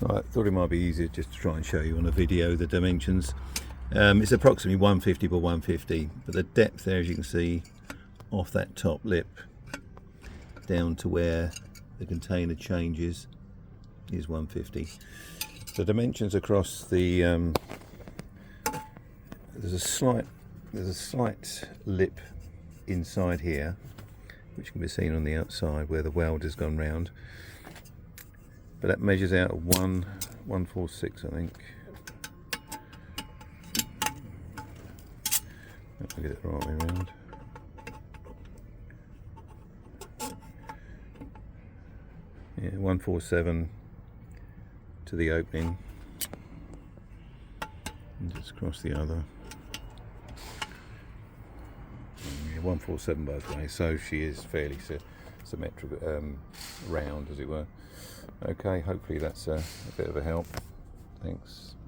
I thought it might be easier just to try and show you on a video the dimensions. It's approximately 150 by 150, but the depth there, as you can see, off that top lip down to where the container changes is 150. The dimensions across the there's a slight lip inside here, which can be seen on the outside where the weld has gone round, but that measures out 146, I think. I'll get it the right way around. Yeah, 147 to the opening, and just across the other. Yeah, 147 both ways, so she is fairly symmetrical, round as it were. Okay, hopefully that's a bit of a help. Thanks.